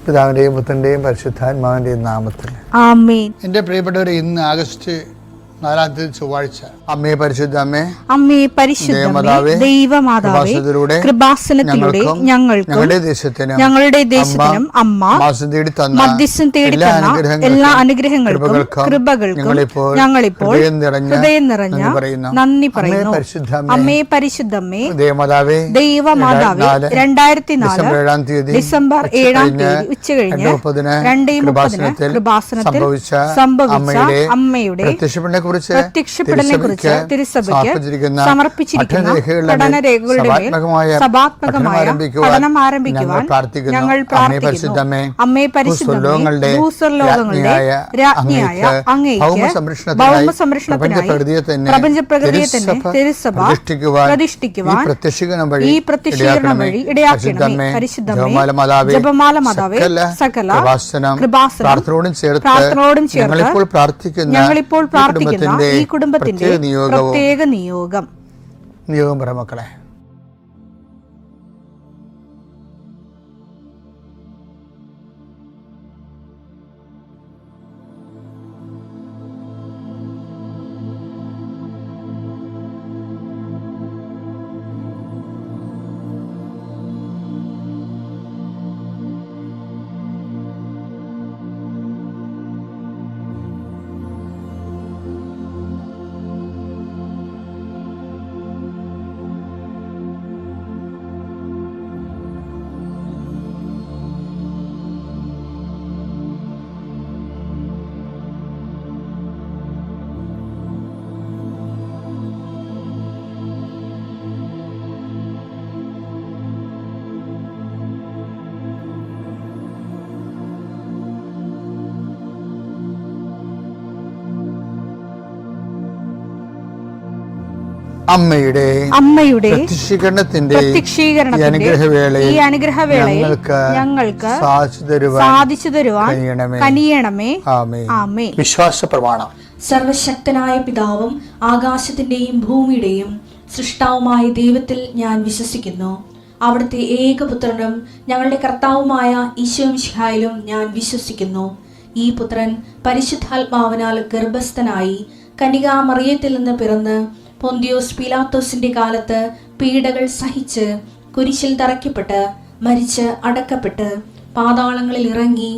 പിതാവിൻ്റെയും പുത്രൻ്റെയും പരിശുദ്ധാത്മാവിൻ്റെയും നാമത്തിൽ ആമേൻ. എൻ്റെ പ്രിയപ്പെട്ടവരെ, ഇന്ന് ആഗസ്റ്റ് 4 ചൊവ്വാഴ്ച. അമ്മേ പരിശുദ്ധ അമ്മേ, അമ്മേ പരിശുദ്ധമേ, ദൈവമാതാവേ, കൃപാസനത്തിലൂടെ ഞങ്ങൾക്കും ഞങ്ങളുടെ ദേശത്തിനും അമ്മ മധ്യസ്ഥം തേടി തന്ന എല്ലാ അനുഗ്രഹങ്ങൾക്കും കൃപകൾക്കും ഞങ്ങളിപ്പോൾ ഹൃദയം നിറഞ്ഞ നന്ദി പറയുന്നു. അമ്മേ പരിശുദ്ധമേ, ദൈവമാതാവേ, 2004 ഡിസംബർ 7 ഉച്ചകഴിഞ്ഞ് 2:30 കൃപാസനത്തിൽ സംഭവിച്ച അമ്മയുടെ പ്രത്യക്ഷപ്പെടലിനെക്കുറിച്ച് തിരുസഭയ്ക്ക് സമർപ്പിച്ചിരിക്കുന്ന പഠനരേഖകളുടെ മേൽ സഭാത്മകമായ പഠനം ആരംഭിക്കുവാൻ ഞങ്ങൾ പ്രാർത്ഥിക്കുന്നു. അമ്മേ പരിശുദ്ധമേ, ഭൂസ്വർലോകങ്ങളുടെ രാജ്ഞിയായ അങ്ങേയ്ക്ക് ഭൗമസംരക്ഷണത്തിനായി പ്രപഞ്ചപ്രകൃതിയെ തന്നെ തിരുസഭ പ്രതിഷ്ഠിക്കുവാൻ ഈ പ്രത്യക്ഷീകരണം വഴി ഇടയാക്കണമേ. പരിശുദ്ധമേ, ജപമാല മാതാവേ, സകല കൃപാസനം പ്രാർത്ഥനയോടും ചേർത്ത് ഞങ്ങളിപ്പോൾ പ്രാർത്ഥിക്കുന്ന ഈ കുടുംബത്തിന്റെ പ്രത്യേക നിയോഗം പറ മക്കളെ. അമ്മയുടെ പ്രത്യക്ഷീകരണത്തിന്റെ ഈ അനുഗ്രഹവേളയിൽ ഞങ്ങൾക്ക് സാധിച്ചു തരുവാൻ കനിയണമേ. ആമേൻ. വിശ്വാസ പ്രമാണം. സർവശക്തനായ പിതാവും ആകാശത്തിന്റെയും ഭൂമിയുടെയും സൃഷ്ടാവുമായ ദൈവത്തിൽ ഞാൻ വിശ്വസിക്കുന്നു. അവിടുത്തെ ഏകപുത്രനും ഞങ്ങളുടെ കർത്താവുമായ ഈശോ മിശിഹായിലും ഞാൻ വിശ്വസിക്കുന്നു. ഈ പുത്രൻ പരിശുദ്ധാത്മാവിനാൽ ഗർഭസ്ഥനായി കന്യകാമറിയത്തിൽ നിന്ന് പിറന്ന് പൊന്തിയോസ് പീലാത്തോസിന്റെ കാലത്ത് പീഡകൾ സഹിച്ച് കുരിശിൽ തറയ്ക്കപ്പെട്ട് മരിച്ച് അടക്കപ്പെട്ട് പാതാളങ്ങളിൽ ഇറങ്ങി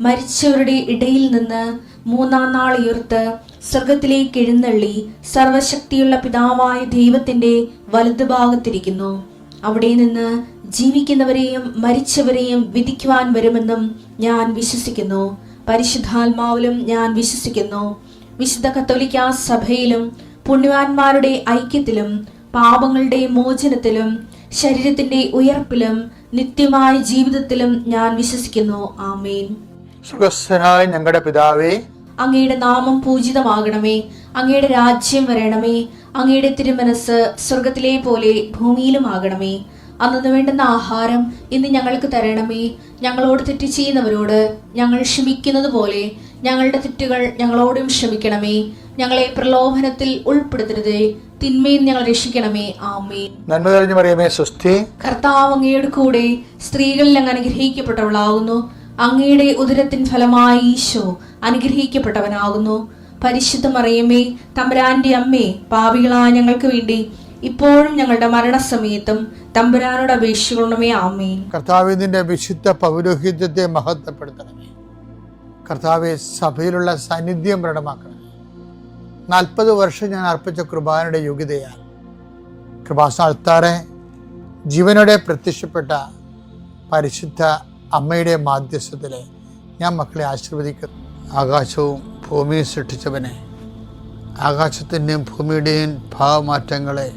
മരിച്ചവരുടെ ഇടയിൽ നിന്ന് 3-ാം നാൾ ഉയർത്ത് സ്വർഗത്തിലേക്ക് എഴുന്നള്ളി സർവശക്തിയുള്ള പിതാവായ ദൈവത്തിന്റെ വലതുഭാഗത്തിരിക്കുന്നു. അവിടെ നിന്ന് ജീവിക്കുന്നവരെയും മരിച്ചവരെയും വിധിക്കുവാൻ വരുമെന്നും ഞാൻ വിശ്വസിക്കുന്നു. പരിശുദ്ധാത്മാവിലും ഞാൻ വിശ്വസിക്കുന്നു. വിശുദ്ധ കത്തോലിക്കാ സഭയിലും പുണ്യവാന്മാരുടെ ഐക്യത്തിലും പാപങ്ങളുടെ മോചനത്തിലും ശരീരത്തിന്റെ ഉയർപ്പിലും നിത്യമായ ജീവിതത്തിലും ഞാൻ വിശ്വസിക്കുന്നു. ആമേൻ. സ്വർഗ്ഗസ്ഥനായ ഞങ്ങളുടെ പിതാവേ, അങ്ങയുടെ നാമം പൂജിതമാകണമേ. അങ്ങയുടെ രാജ്യം വരണമേ. അങ്ങയുടെ തിരുമനസ് സ്വർഗത്തിലെ പോലെ ഭൂമിയിലും ആകണമേ. അന്നു വേണ്ടുന്ന ആഹാരം ഇന്ന് ഞങ്ങൾക്ക് തരണമേ. ഞങ്ങളോട് തെറ്റ് ചെയ്യുന്നവരോട് ഞങ്ങൾ ക്ഷമിക്കുന്നത് പോലെ ഞങ്ങളുടെ തെറ്റുകൾ ഞങ്ങളോടും ക്ഷമിക്കണമേ. ഞങ്ങളെ പ്രലോഭനത്തിൽ ഉൾപ്പെടുത്തരുതേ, തിന്മയിൽ ഞങ്ങൾ രക്ഷിക്കണമേ. ആമേൻ. നന്മ നിറഞ്ഞ മറിയമേ, സ്വസ്തി. കർത്താവ് അങ്ങയുടെ കൂടെ സ്ത്രീകളിൽ അങ്ങ് അനുഗ്രഹിക്കപ്പെട്ടവളാകുന്നു. അങ്ങയുടെ ഉദരത്തിൻ ഫലമായി ഈശോ അനുഗ്രഹിക്കപ്പെട്ടവനാകുന്നു. പരിശുദ്ധ മറിയമേ, തമ്പുരാന്റെ അമ്മേ, പാപികളായ ഞങ്ങൾക്ക് വേണ്ടി ഇപ്പോഴും ഞങ്ങളുടെ മരണസമയത്തും തമ്പുരാനോട് അപേക്ഷിക്കണമേ. ആമേൻ. കർത്താവേ, നിന്റെ വിശുദ്ധ പൗരോഹിത്യത്തെ മഹത്വപ്പെടുത്തണമേ. കർത്താവെ, സഭയിലുള്ള സാന്നിധ്യം പ്രകടമാക്കണം. 40 വർഷം ഞാൻ അർപ്പിച്ച കൃപാനയുടെ യോഗ്യതയാൽ കൃപാസ്ഥാനത്താറെ ജീവനോടെ പ്രത്യക്ഷപ്പെട്ട പരിശുദ്ധ അമ്മയുടെ മാധ്യസ്ഥത്തിലെ ഞാൻ മക്കളെ ആശീർവദിക്കുന്നു. ആകാശവും ഭൂമിയും സൃഷ്ടിച്ചവനെ, ആകാശത്തിൻ്റെയും ഭൂമിയുടെയും ഭാവമാറ്റങ്ങളെ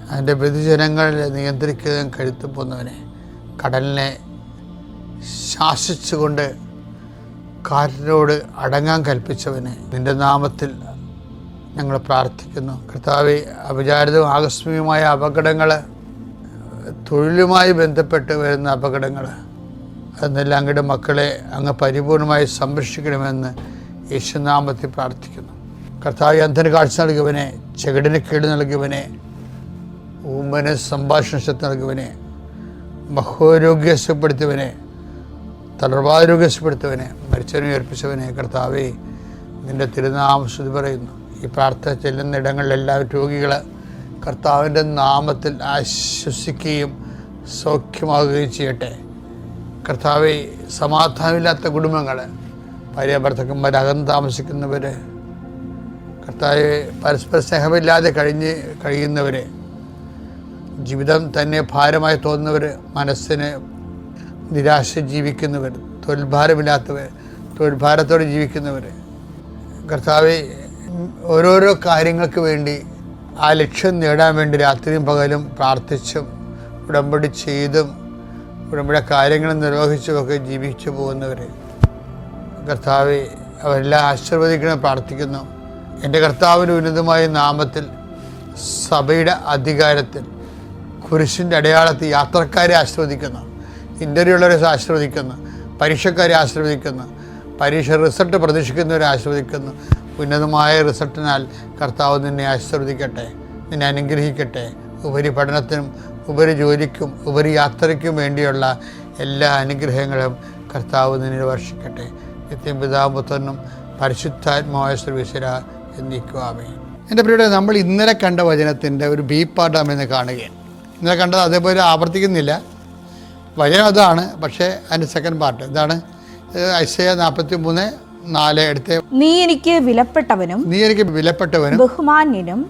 അതിൻ്റെ വ്യതിചലങ്ങളെ നിയന്ത്രിക്കുകയും കരുത്തു പോന്നവനെ, കടലിനെ ശാസിച്ചുകൊണ്ട് കാറ്റിനോട് അടങ്ങാൻ കൽപ്പിച്ചവനെ, നിന്റെ നാമത്തിൽ ഞങ്ങൾ പ്രാർത്ഥിക്കുന്നു. കർത്താവേ, അവിചാരിതവും ആകസ്മികമായ അപകടങ്ങൾ, തൊഴിലുമായി ബന്ധപ്പെട്ട് വരുന്ന അപകടങ്ങൾ, അതെന്നെല്ലാം അങ്ങയുടെ മക്കളെ അങ്ങ് പരിപൂർണമായി സംരക്ഷിക്കണമെന്ന് യേശുനാമത്തിൽ പ്രാർത്ഥിക്കുന്നു. കർത്താവേ, അന്ധന് കാഴ്ച നൽകിയവനെ, ചെകിടിന് കേട് നൽകിയവനെ, ഊമ്പന് സംഭാഷണ ശക്തി നൽകിയവനെ, മഹോരോഗ്യപ്പെടുത്തിയവനെ, തളർവാരോഗ്യം സുഖപ്പെടുത്തവനെ, മരിച്ചവനെ ഉയർപ്പിച്ചവനെ കർത്താവേ, നിൻ്റെ തിരുനാമം സ്തുതി പറയുന്നു. ഈ പ്രാർത്ഥന ചെല്ലുന്ന ഇടങ്ങളിലെല്ലാവരും രോഗികൾ കർത്താവിൻ്റെ നാമത്തിൽ ആശ്വസിക്കുകയും സൗഖ്യമാകുകയും ചെയ്യട്ടെ. കർത്താവെ, സമാധാനമില്ലാത്ത കുടുംബങ്ങൾ, ഭാര്യ ഭർത്താക്കന്മാർ അകന്ന് താമസിക്കുന്നവർ, കർത്താവെ, പരസ്പര സ്നേഹമില്ലാതെ കഴിയുന്നവർ, ജീവിതം തന്നെ ഭാരമായി തോന്നുന്നവർ, മനസ്സിന് നിരാശ ജീവിക്കുന്നവർ, തൊഴിൽഭാരമില്ലാത്തവർ, തൊഴിൽഭാരത്തോടെ ജീവിക്കുന്നവർ, കർത്താവെ, ഓരോരോ കാര്യങ്ങൾക്ക് വേണ്ടി ആ ലക്ഷ്യം നേടാൻ വേണ്ടി രാത്രിയും പകലും പ്രാർത്ഥിച്ചും ഉടമ്പടി ചെയ്തും ഉടമ്പടി കാര്യങ്ങൾ നിർവഹിച്ചുമൊക്കെ ജീവിച്ചു പോകുന്നവർ, കർത്താവെ, അവരെല്ലാം ആശീർവദിക്കണം പ്രാർത്ഥിക്കുന്നു. എൻ്റെ കർത്താവിൻ്റെ ഉന്നതമായ നാമത്തിൽ സഭയുടെ അധികാരത്തിൽ കുരിശിൻ്റെ അടയാളത്തിൽ യാത്രക്കാരെ ആശീർവദിക്കുന്നു, ഇൻ്റർവ്യൂ ഉള്ളവരെ ആശീർവദിക്കുന്നു, പരീക്ഷക്കാരെ ആശീർവദിക്കുന്നു, പരീക്ഷ റിസൾട്ട് പ്രതീക്ഷിക്കുന്നവരെ ആശീർവദിക്കുന്നു. ഉന്നതമായ റിസൾട്ടിനാൽ കർത്താവ് നിന്നെ ആശീർവദിക്കട്ടെ, നിന്നെ അനുഗ്രഹിക്കട്ടെ. ഉപരിപഠനത്തിനും ഉപരി ജോലിക്കും ഉപരി യാത്രയ്ക്കും വേണ്ടിയുള്ള എല്ലാ അനുഗ്രഹങ്ങളും കർത്താവ് നിന്നെ വർഷിക്കട്ടെ. നിത്യം പിതാവും പുത്രനും പരിശുദ്ധാത്മാവായ സർവീശ്വര എന്നേക്കുമാമേൻ. എൻ്റെ പ്രിയരെ, നമ്മൾ ഇന്നലെ കണ്ട വചനത്തിൻ്റെ ഒരു ബി പാർട്ട് നമ്മളിന്ന് കാണുകയാണ്. ഇന്നലെ കണ്ടത് അതേപോലെ ആവർത്തിക്കുന്നില്ല, വചനം അതാണ്, പക്ഷേ അതിൻ്റെ സെക്കൻഡ് പാർട്ട് ഇതാണ്. ഐസയ്യാ 43:4 എടുത്ത്, നീ എനിക്ക് വിലപ്പെട്ടവനും ബഹുമാന്യനും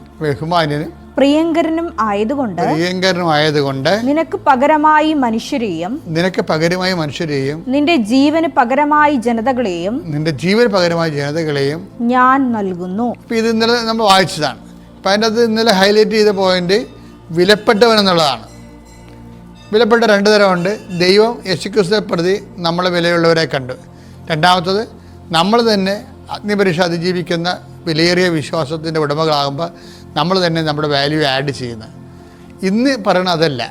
പ്രിയങ്കരനും ആയതുകൊണ്ട് നിനക്ക് പകരമായി മനുഷ്യരെയും നിന്റെ ജീവന് പകരമായി ജനതകളെയും ഞാൻ നൽകുന്നു. ഇത് ഇന്നലെ നമ്മൾ വായിച്ചതാണ്. അപ്പം അതിൻ്റെ അത് ഇന്നലെ ഹൈലൈറ്റ് ചെയ്ത പോയിന്റ് വിലപ്പെട്ടവൻ എന്നുള്ളതാണ്. വിലപ്പെട്ട 2 തരമുണ്ട്. ദൈവം യേശുക്രിസ്തുവിനെ പ്രതി നമ്മളെ വിലയുള്ളവരെ കണ്ടു. രണ്ടാമത്തത്, നമ്മൾ തന്നെ അഗ്നിപരീക്ഷ അതിജീവിക്കുന്ന വിലയേറിയ വിശ്വാസത്തിൻ്റെ ഉടമകളാകുമ്പോൾ നമ്മൾ തന്നെ നമ്മുടെ വാല്യൂ ആഡ് ചെയ്യുന്നത്. ഇന്ന് പറയണത് അതല്ല.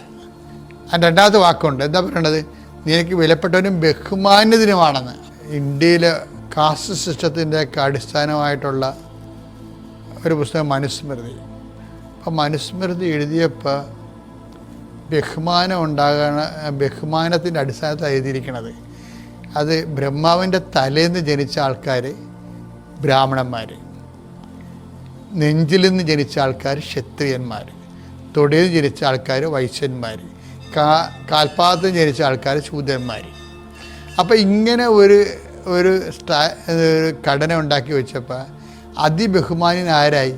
അതിൻ്റെ രണ്ടാമത്തെ വാക്കുണ്ട്. എന്താ പറയണത്? നിനക്ക് വിലപ്പെട്ടവനും ബഹുമാന്യതിനുമാണെന്ന്. ഇന്ത്യയിലെ കാസ്റ്റ് സിസ്റ്റത്തിൻ്റെയൊക്കെ അടിസ്ഥാനമായിട്ടുള്ള ഒരു പുസ്തകം മനുസ്മൃതി. അപ്പം മനുസ്മൃതി എഴുതിയപ്പോൾ ബഹുമാനത്തിൻ്റെ അടിസ്ഥാനത്തിൽ എഴുതിയിരിക്കണത്. അത് ബ്രഹ്മാവിൻ്റെ തലേന്ന് ജനിച്ച ആൾക്കാർ ബ്രാഹ്മണന്മാർ, നെഞ്ചിൽ നിന്ന് ജനിച്ച ആൾക്കാർ ക്ഷത്രിയന്മാർ, തൊടിയിൽ ജനിച്ച ആൾക്കാർ വൈശ്യന്മാർ, കാൽപാദത്തിൽ ജനിച്ച ആൾക്കാർ ശൂദ്രന്മാർ. അപ്പോൾ ഇങ്ങനെ ഒരു ഘടന ഉണ്ടാക്കി വെച്ചപ്പോൾ അതിബഹുമാനാരായി?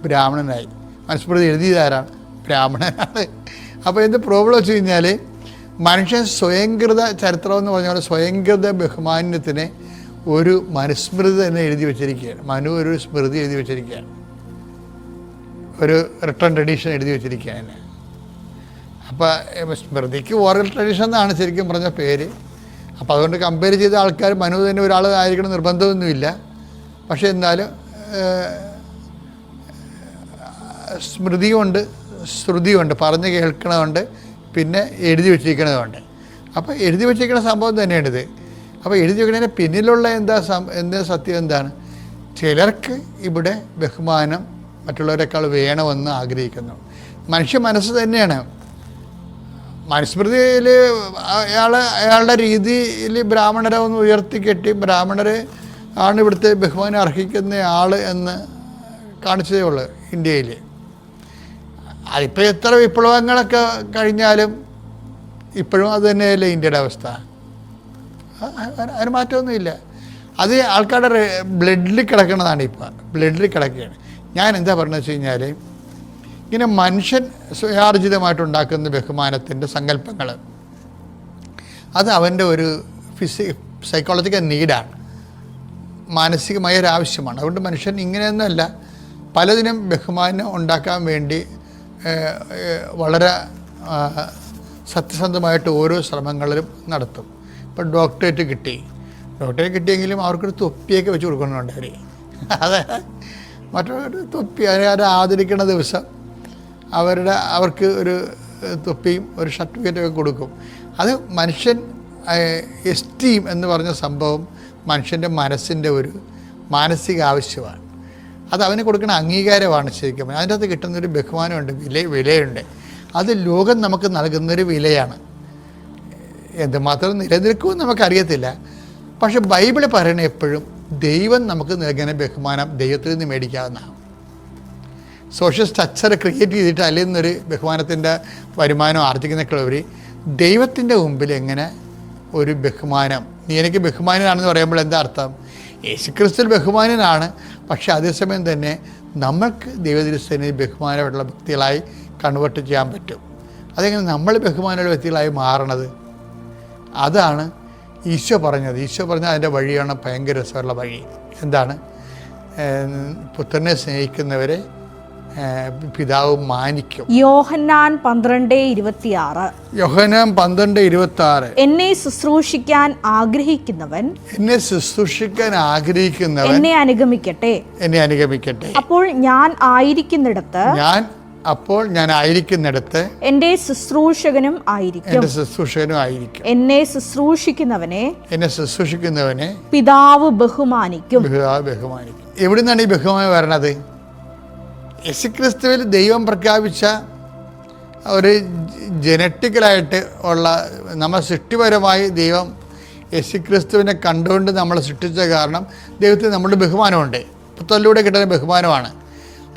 ബ്രാഹ്മണനായി. മനുസ്മൃതി എഴുതിയതാരാണ്? ബ്രാഹ്മണനാണ്. അപ്പോൾ എന്ത് പ്രോബ്ലം വെച്ച് കഴിഞ്ഞാൽ, മനുഷ്യൻ സ്വയംകൃത ചരിത്രം എന്ന് പറഞ്ഞ പോലെ സ്വയംകൃത ബഹുമാന്യത്തിന് ഒരു മനുസ്മൃതി തന്നെ എഴുതി വെച്ചിരിക്കുകയാണ്. മനു ഒരു സ്മൃതി എഴുതി വെച്ചിരിക്കുകയാണ്, ഒരു റിട്ടേൺ ട്രഡീഷൻ എഴുതി വെച്ചിരിക്കുകയാണ്. അപ്പോൾ സ്മൃതിക്ക് ഓറൽ ട്രഡീഷൻ എന്നാണ് ശരിക്കും പറഞ്ഞ പേര്. അപ്പോൾ അതുകൊണ്ട് കമ്പയർ ചെയ്ത ആൾക്കാർ മനു തന്നെ ഒരാൾ ആയിരിക്കണം നിർബന്ധമൊന്നുമില്ല. പക്ഷേ എന്നാലും സ്മൃതിയുമുണ്ട്, ശ്രുതിയുണ്ട്, പറഞ്ഞ് കേൾക്കണമുണ്ട്, പിന്നെ എഴുതി വെച്ചിരിക്കണതുണ്ട്. അപ്പോൾ എഴുതി വെച്ചിരിക്കുന്ന സംഭവം തന്നെയാണിത്. അപ്പോൾ എഴുതി വെക്കുന്നതിന് പിന്നിലുള്ള എന്താ സത്യം എന്താണ്? ചിലർക്ക് ഇവിടെ ബഹുമാനം മറ്റുള്ളവരെക്കാൾ വേണമെന്ന് ആഗ്രഹിക്കുന്നു. മനുഷ്യ മനസ്സ് തന്നെയാണ്. മനുസ്മൃതിയിൽ അയാളുടെ രീതിയിൽ ബ്രാഹ്മണരെ ഒന്ന് ഉയർത്തിക്കെട്ടി ബ്രാഹ്മണർ ആണ് ഇവിടുത്തെ ബഹുമാനം അർഹിക്കുന്ന ആൾ എന്ന് കാണിച്ചതേ ഉള്ളൂ ഇന്ത്യയിൽ. അതിപ്പോൾ എത്ര വിപ്ലവങ്ങളൊക്കെ കഴിഞ്ഞാലും ഇപ്പോഴും അത് തന്നെയല്ലേ ഇന്ത്യയുടെ അവസ്ഥ. അതിന് മാറ്റമൊന്നുമില്ല. അത് ആൾക്കാരുടെ ബ്ലഡിൽ കിടക്കുന്നതാണ്. ഇപ്പോൾ ബ്ലഡിൽ കിടക്കുകയാണ്. ഞാൻ എന്താ പറഞ്ഞതെന്ന് വെച്ച് കഴിഞ്ഞാൽ, ഇങ്ങനെ മനുഷ്യൻ സ്വയാർജിതമായിട്ടുണ്ടാക്കുന്ന ബഹുമാനത്തിൻ്റെ സങ്കല്പങ്ങൾ, അത് അവൻ്റെ ഒരു സൈക്കോളജിക്കൽ നീഡാണ്, മാനസികമായ ഒരു ആവശ്യമാണ്. അതുകൊണ്ട് മനുഷ്യൻ ഇങ്ങനെയൊന്നുമല്ല, പലതിനും ബഹുമാനം ഉണ്ടാക്കാൻ വേണ്ടി വളരെ സത്യസന്ധമായിട്ട് ഓരോ ശ്രമങ്ങളിലും നടത്തും. ഇപ്പോൾ ഡോക്ടറേറ്റ് കിട്ടിയെങ്കിലും അവർക്കൊരു തൊപ്പിയൊക്കെ വെച്ച് കൊടുക്കുന്നുണ്ട് അവർ. അതെ, മറ്റൊരു തൊപ്പി അവരെ ആദരിക്കുന്ന ദിവസം അവർക്ക് ഒരു തൊപ്പിയും ഒരു സർട്ടിഫിക്കറ്റൊക്കെ കൊടുക്കും. അത് മനുഷ്യൻ എസ്റ്റീം എന്ന് പറഞ്ഞ സംഭവം മനുഷ്യൻ്റെ മനസ്സിൻ്റെ ഒരു മാനസിക ആവശ്യമാണ്. അത് അവന് കൊടുക്കുന്ന അംഗീകാരമാണ് ശരിക്കും. അതിൻ്റെ അകത്ത് കിട്ടുന്നൊരു ബഹുമാനമുണ്ട്, വിലയുണ്ട്. അത് ലോകം നമുക്ക് നൽകുന്നൊരു വിലയാണ്. എന്തുമാത്രം നിലനിൽക്കുമെന്ന് നമുക്കറിയത്തില്ല. പക്ഷെ ബൈബിള് പറയണ എപ്പോഴും ദൈവം നമുക്ക് നൽകുന്ന ബഹുമാനം ദൈവത്തിൽ നിന്ന് മേടിക്കാവുന്നതാണ്. സോഷ്യൽ സ്ട്രക്ചർ ക്രിയേറ്റ് ചെയ്തിട്ട് അതിൽ നിന്നൊരു ബഹുമാനത്തിൻ്റെ വരുമാനം ആർജിക്കുന്നതിനേക്കാളുപരി ദൈവത്തിൻ്റെ മുമ്പിൽ എങ്ങനെ ഒരു ബഹുമാനം, നീ എനിക്ക് ബഹുമാനനാണെന്ന് പറയുമ്പോൾ എന്താ അർത്ഥം? യേശുക്രിസ്തുവിൽ ബഹുമാനനാണ്, പക്ഷേ അതേസമയം തന്നെ നമ്മൾക്ക് ദൈവദൃശ്യന് ബഹുമാനമുള്ള വ്യക്തികളായി കൺവേർട്ട് ചെയ്യാൻ പറ്റും. അതെങ്ങനെ നമ്മൾ ബഹുമാനമുള്ള വ്യക്തികളായി മാറണത്? അതാണ് ഈശോ പറഞ്ഞത്. ഈശോ പറഞ്ഞ അതിൻ്റെ വഴിയാണ് ഭയങ്കര രസമുള്ള വഴി. എന്താണ്? പുത്രനെ സ്നേഹിക്കുന്നവരെ പിതാവ് മാനിക്കും. യോഹന്നാൻ 12:26. യോഹന്നാൻ 12:26. എന്നെ ശുശ്രൂഷിക്കാൻ ആഗ്രഹിക്കുന്നവൻ എന്നെ അനുഗമിക്കട്ടെ. അപ്പോൾ ഞാൻ ആയിരിക്കുന്നിടത്ത് എന്റെ ശുശ്രൂഷകനും ആയിരിക്കും. എന്നെ ശുശ്രൂഷിക്കുന്നവനെ പിതാവ് ബഹുമാനിക്കും. എവിടുന്നാണ് ഈ ബഹുമാനം വരണത്? യേശുക്രിസ്തുവിൽ ദൈവം പ്രഖ്യാപിച്ച ഒരു ജനറ്റിക്കലായിട്ട് ഉള്ള നമ്മൾ സൃഷ്ടിപരമായി ദൈവം യേശുക്രിസ്തുവിനെ കണ്ടുകൊണ്ട് നമ്മളെ സൃഷ്ടിച്ച കാരണം ദൈവത്തിന് നമ്മുടെ ബഹുമാനമുണ്ട്. പുത്രനിലൂടെ കിട്ടുന്ന ബഹുമാനമാണ്.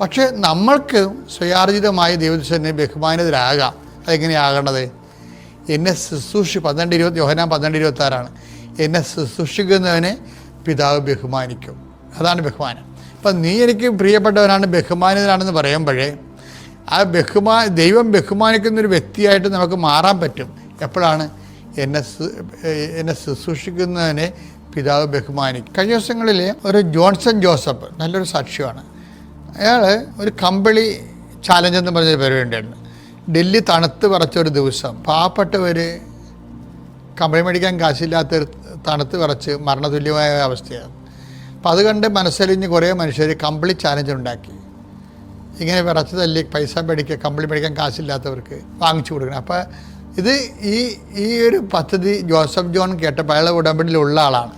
പക്ഷേ നമ്മൾക്ക് സ്വയാർജിതമായി ദൈവത്തിന് ബഹുമാനിതരാകാം. അതെങ്ങനെയാകേണ്ടത്? എന്നെ ശുശ്രൂഷി 12:20 യോഹന്നാൻ 12:26 എന്നെ ശുശ്രൂഷിക്കുന്നവനെ പിതാവ് ബഹുമാനിക്കും. അതാണ് ബഹുമാനം. അപ്പം നീ എനിക്ക് പ്രിയപ്പെട്ടവനാണ്, ബഹുമാനിതനാണെന്ന് പറയുമ്പോഴേ ആ ദൈവം ബഹുമാനിക്കുന്നൊരു വ്യക്തിയായിട്ട് നമുക്ക് മാറാൻ പറ്റും. എപ്പോഴാണ്? എന്നെ ശുശ്രൂഷിക്കുന്നതിനെ പിതാവ് ബഹുമാനിക്കും. കഴിഞ്ഞ ദിവസങ്ങളിൽ ഒരു ജോൺസൺ ജോസഫ് നല്ലൊരു സാക്ഷ്യമാണ്. അയാൾ ഒരു കമ്പിളി ചാലഞ്ച് എന്ന് പറഞ്ഞൊരു പരിപാടി ഉണ്ടായിരുന്നു. ഡൽഹി തണുത്ത് വിറച്ചൊരു ദിവസം പാവപ്പെട്ടവർ കമ്പിളി മേടിക്കാൻ കാശില്ലാത്തൊരു തണുത്ത് വിറച്ച് മരണതുല്യമായ അവസ്ഥയാണ്. അപ്പോൾ അത് കണ്ട് മനസ്സലിഞ്ഞ് കുറേ മനുഷ്യർ കമ്പിളി ചാലഞ്ച് ഉണ്ടാക്കി. ഇങ്ങനെ വിറച്ച് തല്ലി പൈസ മേടിക്കുക, കമ്പിളി മേടിക്കാൻ കാശില്ലാത്തവർക്ക് വാങ്ങിച്ചു കൊടുക്കണം. അപ്പോൾ ഇത് ഈ ഒരു പദ്ധതി ജോസഫ് ജോൺ കേട്ടപ്പോൾ അയാൾ ഉടമ്പടിയിലുള്ള ആളാണ്.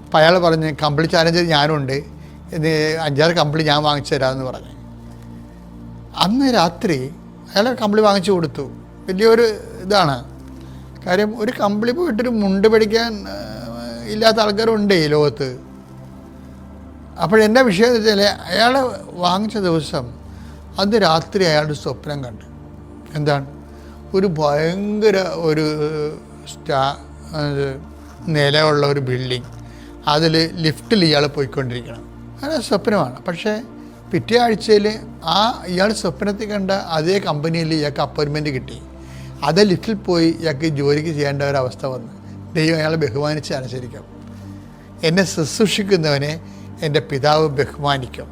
അപ്പോൾ അയാൾ പറഞ്ഞ് കമ്പിളി ചാലഞ്ച് ഞാനുണ്ട്, 5-6 കമ്പിളി ഞാൻ വാങ്ങിച്ചു തരാമെന്ന് പറഞ്ഞു. അന്ന് രാത്രി അയാൾ കമ്പിളി വാങ്ങിച്ചു കൊടുത്തു. വലിയൊരു ഇതാണ് കാര്യം. ഒരു കമ്പിളി പോയിട്ടൊരു മുണ്ട് പഠിക്കാൻ ഇല്ലാത്ത ആൾക്കാരുണ്ട് ഈ ലോകത്ത്. അപ്പോഴെൻ്റെ വിഷയം എന്ന് വെച്ചാൽ അയാൾ വാങ്ങിച്ച ദിവസം അന്ന് രാത്രി അയാളുടെ സ്വപ്നം കണ്ട്. എന്താണ്? ഒരു ഭയങ്കര ഒരു നിലയുള്ള ഒരു ബിൽഡിങ്, അതിൽ ലിഫ്റ്റിൽ ഇയാൾ പോയിക്കൊണ്ടിരിക്കണം. അങ്ങനെ സ്വപ്നമാണ്. പക്ഷേ പിറ്റേ ആഴ്ചയിൽ ഇയാൾ സ്വപ്നത്തിൽ കണ്ട അതേ കമ്പനിയിൽ ഇയാൾക്ക് അപ്പോയിൻമെൻറ്റ് കിട്ടി. അതേ ലിഫ്റ്റിൽ പോയി ഇയാൾക്ക് ജോലിക്ക് ചെയ്യേണ്ട ഒരവസ്ഥ വന്നു. ദൈവം അയാളെ ബഹുമാനിച്ച് അനുസരിക്കും. എന്നെ ശുശ്രൂഷിക്കുന്നവനെ എൻ്റെ പിതാവ് ബഹുമാനിക്കും.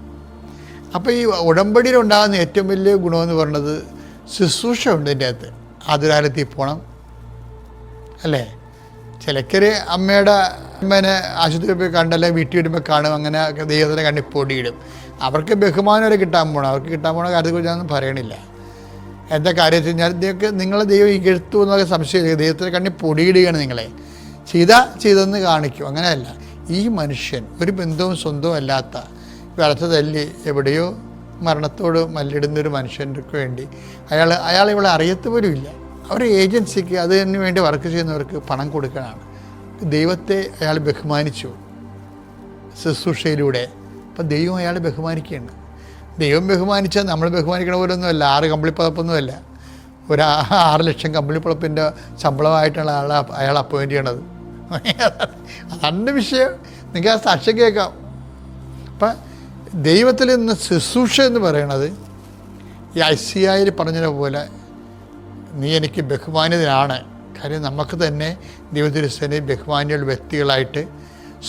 അപ്പോൾ ഈ ഉടമ്പടിയിലുണ്ടാകുന്ന ഏറ്റവും വലിയ ഗുണമെന്ന് പറയുന്നത് ശുശ്രൂഷ ഉണ്ട് ഇതിൻ്റെ അകത്ത്. ആതുരാലയത്തിൽ പോകണം അല്ലേ? ചിലക്കര് അമ്മേനെ ആശുപത്രിയിൽ പോയി കണ്ടല്ലേ വീട്ടിൽ വരുമ്പോൾ കാണും. അങ്ങനെ ദൈവത്തിനെ കണ്ടി പൊടിയിടും. അവർക്ക് ബഹുമാനം വരെ കിട്ടാൻ പോകണം. അവർക്ക് കിട്ടാൻ പോകണ കാര്യത്തെക്കുറിച്ച് ഞാനൊന്നും പറയണില്ല. എന്താ കാര്യം വെച്ച് കഴിഞ്ഞാൽ നിങ്ങളെ ദൈവം ഇകഴ്ത്തു എന്നൊക്കെ സംശയം. ദൈവത്തിനെ കണ്ടി പൊടിയിടുകയാണ്. നിങ്ങളെ ചെയ്തെന്ന് കാണിക്കും. അങ്ങനെയല്ല. ഈ മനുഷ്യൻ ഒരു ബന്ധവും സ്വന്തവും അല്ലാത്ത വിളച്ച തല്ലി എവിടെയോ മരണത്തോട് മല്ലിടുന്നൊരു മനുഷ്യർക്ക് വേണ്ടി അയാൾ ഇവിടെ അറിയത്ത് പോലും ഇല്ല. അവർ ഏജൻസിക്ക് അതിന് വേണ്ടി വർക്ക് ചെയ്യുന്നവർക്ക് പണം കൊടുക്കാനാണ്. ദൈവത്തെ അയാൾ ബഹുമാനിച്ചു ശുശ്രൂഷയിലൂടെ. അപ്പം ദൈവം അയാളെ ബഹുമാനിക്കുകയാണ്. ദൈവം ബഹുമാനിച്ചാൽ നമ്മൾ ബഹുമാനിക്കണ പോലൊന്നുമല്ല. 6 കമ്പിളിപ്പുറപ്പൊന്നുമല്ല. ഒരു 6 ലക്ഷം കമ്പിളിപ്പുറപ്പിൻ്റെ ശമ്പളമായിട്ടാണ് അയാൾ അപ്പോയിൻ്റ് ചെയ്യണത്. അതാണ് വിഷയം. നിങ്ങൾക്ക് ആ സാക്ഷ്യം കേൾക്കാം. അപ്പം ദൈവത്തിൽ നിന്ന് ശുശ്രൂഷ എന്ന് പറയണത് ഈ ഐസിയായിൽ പറഞ്ഞതുപോലെ നീ എനിക്ക് ബഹുമാനിതനാണ്. കാര്യം നമുക്ക് തന്നെ ദൈവത്തിരുസേനയിൽ ബഹുമാനിയുള്ള വ്യക്തികളായിട്ട്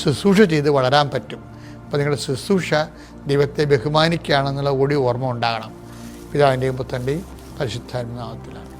ശുശ്രൂഷ ചെയ്ത് വളരാൻ പറ്റും. അപ്പോൾ നിങ്ങളുടെ ശുശ്രൂഷ ദൈവത്തെ ബഹുമാനിക്കുകയാണെന്നുള്ള കൂടി ഓർമ്മ ഉണ്ടാകണം. പിതാവിൻ്റെയും പുത്രൻ്റെയും പരിശുദ്ധാത്മനാമത്തിലാണ്.